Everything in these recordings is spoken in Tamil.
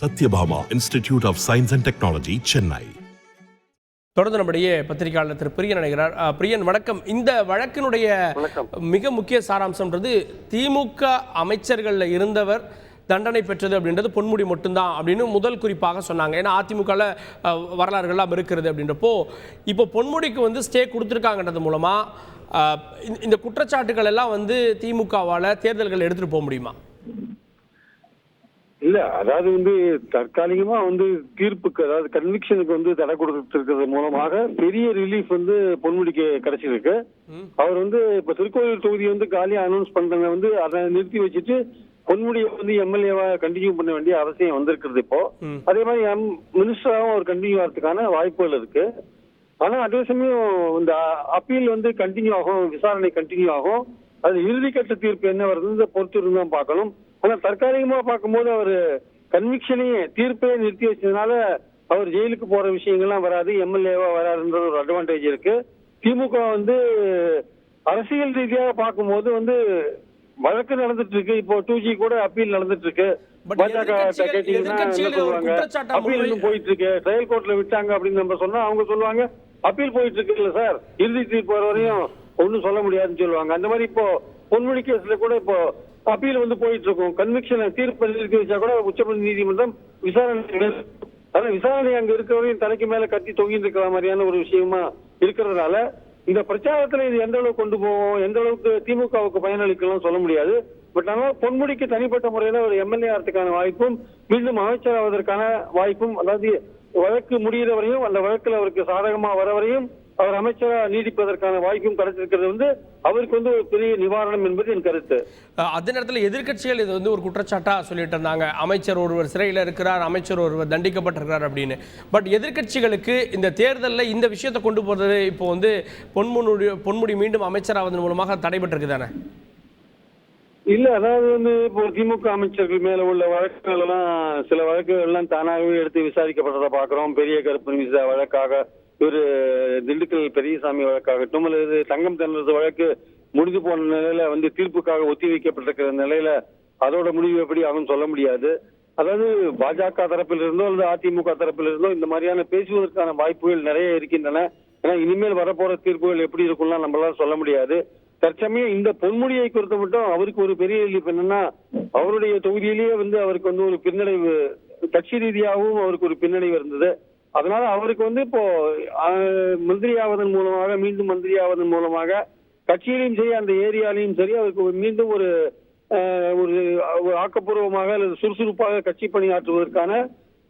Satyabhama institute of science and technology, Chennai. தொடர்ந்து நம்முடைய பத்திரிகையாளர் திரு பிரியன் அழைகிறார். பிரியன், வணக்கம். இந்த வழக்கினுடைய மிக முக்கிய சாராம்சம்ன்றது திமுக அமைச்சர்கள் இருந்தவர் தண்டனை பெற்றது அப்படின்றது பொன்முடி மட்டும்தான் அப்படின்னு முதல் குறிப்பாக சொன்னாங்க. ஏன்னா அதிமுகவில் வரலாறுகள்லாம் இருக்கிறது அப்படின்றப்போ இப்போ பொன்முடிக்கு ஸ்டே கொடுத்துருக்காங்கன்றது மூலமாக இந்த குற்றச்சாட்டுகள் எல்லாம் திமுகவால் தேர்தல்கள் எடுத்துகிட்டு போக முடியுமா? இல்ல, அதாவது தற்காலிகமா தீர்ப்புக்கு, அதாவது கன்விக்ஷனுக்கு தடை கொடுத்திருக்கிறது மூலமாக பெரிய ரிலீஃப் பொன்முடிக்கு கிடைச்சிருக்கு. அவர் இப்ப திருக்கோயில் தொகுதி காலியா அனௌன்ஸ் பண்றவங்க அதை நிறுத்தி வச்சுட்டு பொன்முடியை எம்எல்ஏவா கண்டினியூ பண்ண வேண்டிய அவசியம் வந்திருக்கிறது. இப்போ அதே மாதிரி மினிஸ்டராகவும் அவர் கண்டினியூ ஆகிறதுக்கான வாய்ப்புகள் இருக்கு. ஆனா அதே சமயம் இந்த அப்பீல் கண்டினியூ ஆகும், விசாரணை கண்டினியூ ஆகும். அது இறுதிக்கட்ட தீர்ப்பு என்ன வருது பொறுத்து இருந்தான் பார்க்கணும். ஆனா தற்காலிகமா பார்க்கும்போது அவர் கன்விக்ஷனையே தீர்ப்பையே நிறுத்தி வச்சதுனால அவர் ஜெயிலுக்கு போற விஷயங்கள்லாம் வராது, எம்எல்ஏவா வராதுன்ற ஒரு அட்வான்டேஜ் இருக்கு. திமுக அரசியல் ரீதியாக பார்க்கும்போது வழக்கு நடந்துட்டு இருக்கு. இப்போ 2G கூட அப்பீல் நடந்துட்டு இருக்கு. பாஜக அப்பீல் போயிட்டு இருக்கு. ட்ரையல் கோர்ட்ல விட்டாங்க அப்படின்னு நம்ம சொன்னா அவங்க சொல்லுவாங்க அப்பீல் போயிட்டு இருக்கு இல்ல சார், இறுதி தீர்ப்பு வர வரையும் ஒன்னும் சொல்ல முடியாதுன்னு சொல்லுவாங்க. அந்த மாதிரி இப்போ பொன்முடி கேஸ்ல கூட இப்போ அப்பீல் போயிட்டு இருக்கும். கன்விக்ஷனை தீர்ப்பு நிறுத்தி வச்சா கூட உச்ச நீதிமன்றம் விசாரணை, அதான் விசாரணை அங்க இருக்கிறவரையும் தலைக்கு மேல கட்டி தொங்கிட்டு இருக்கிற மாதிரியான ஒரு விஷயமா இருக்கிறதுனால இந்த பிரச்சாரத்துல இது எந்த அளவுக்கு கொண்டு போவோம், எந்த அளவுக்கு திமுகவுக்கு பயனளிக்கலாம் சொல்ல முடியாது. பட் ஆனால் பொன்முடிக்கு தனிப்பட்ட முறையில ஒரு எம்எல்ஏ ஆகிறதுக்கான வாய்ப்பும் மீண்டும் அமைச்சர் ஆவதற்கான வாய்ப்பும், அதாவது வழக்கு முடிகிற வரையும் அந்த வழக்குல அவருக்கு சாதகமா வர வரையும் அவர் அமைச்சரா நீடிப்பதற்கான வாய்ப்பும் கிடைச்சிருக்கிறது அவருக்கு ஒரு பெரிய நிவாரணம் என்பது என் கருத்து. அதே நேரத்தில் எதிர்கட்சிகள் இது ஒரு குற்றச்சாட்டா சொல்லிட்டு இருந்தாங்க, அமைச்சர் ஒருவர் சிறையில் இருக்கிறார், அமைச்சர் ஒருவர் தண்டிக்கப்பட்டிருக்கிறார் அப்படின்னு. பட் எதிர்கட்சிகளுக்கு இந்த தேர்தலில் இந்த விஷயத்தை கொண்டு போறது இப்போ பொன்முடி மீண்டும் அமைச்சராவதன் மூலமாக தடைபட்டிருக்கு தானே? இல்ல, அதாவது இப்போ திமுக அமைச்சர்கள் மேல உள்ள வழக்குகள் எல்லாம் சில வழக்குகள் எல்லாம் தானாகவே எடுத்து விசாரிக்கப்பட்டதை பாக்குறோம். பெரிய கருப்பு வழக்காக, ஒரு திண்டுக்கல் பெரியசாமி வழக்காகட்டும், அல்லது தங்கம் தென்னரசு வழக்கு முடிந்து போன நிலையில தீர்ப்புக்காக ஒத்தி வைக்கப்பட்டிருக்கிற நிலையில அதோட முடிவு எப்படி ஆகும் சொல்ல முடியாது. அதாவது பாஜக தரப்பில் இருந்தோ அல்லது அதிமுக தரப்பில் இருந்தோ இந்த மாதிரியான பேசுவதற்கான வாய்ப்புகள் நிறைய இருக்கின்றன. ஏன்னா இனிமேல் வரப்போற தீர்ப்புகள் எப்படி இருக்கும்லாம் நம்மளால சொல்ல முடியாது. தற்சமயம் இந்த பொன்முடியை குறித்த மட்டும் அவருக்கு ஒரு பெரிய ரிலீஃப் என்னன்னா, அவருடைய தொகுதியிலேயே அவருக்கு ஒரு பின்னடைவு, கட்சி ரீதியாகவும் அவருக்கு ஒரு பின்னடைவு இருந்தது. அதனால அவருக்கு இப்போ மந்திரி ஆவதன் மூலமாக, மீண்டும் மந்திரி ஆவதன் மூலமாக கட்சியிலையும் சரி அந்த ஏரியாலையும் சரி அவருக்கு மீண்டும் ஒரு ஆக்கப்பூர்வமாக அல்லது சுறுசுறுப்பாக கட்சி பணியாற்றுவதற்கான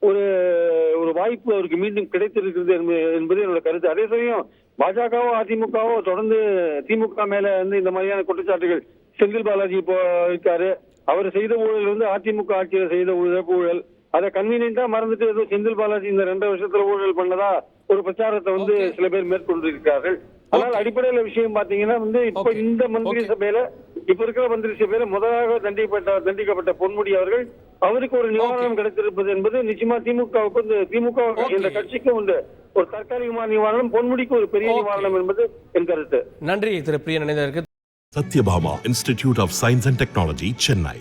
ஒரு வாய்ப்பு அவருக்கு மீண்டும் கிடைத்திருக்கிறது என்பது என்னோட கருத்து. அதே சமயம் பாஜகவோ அதிமுகவோ தொடர்ந்து திமுக மேல இந்த மாதிரியான குற்றச்சாட்டுகள், செந்தில் பாலாஜி இப்போ இருக்காரு, அவர் செய்த ஊழல் அதிமுக ஆட்சியில செய்த ஊழல், அதை கன்வீனியன்டா மறந்துட்டு ஏதோ செந்தில் பாலாஜி இந்த 2 வருஷத்துல ஊழல் பண்ணதா ஒரு பிரச்சாரத்தை சில பேர் மேற்கொண்டிருக்கிறார்கள். ஆனால் அடிப்படையில விஷயம் பாத்தீங்கன்னா இப்ப இந்த மந்திரி சபையில, இப்ப இருக்கிற மந்திரி சபையில முதலாக தண்டிக்கப்பட்ட பொன்முடி அவருக்கு ஒரு நிவாரணம் கிடைத்திருப்பது என்பது நிச்சயமா திமுக என்ற கட்சிக்கு ஒரு தற்காலிகமான நிவாரணம், பொன்முடிக்கு ஒரு பெரிய நிவாரணம் என்பது என் கருத்து. நன்றி Thiru Priyan. Sathyabama institute of science and technology, Chennai.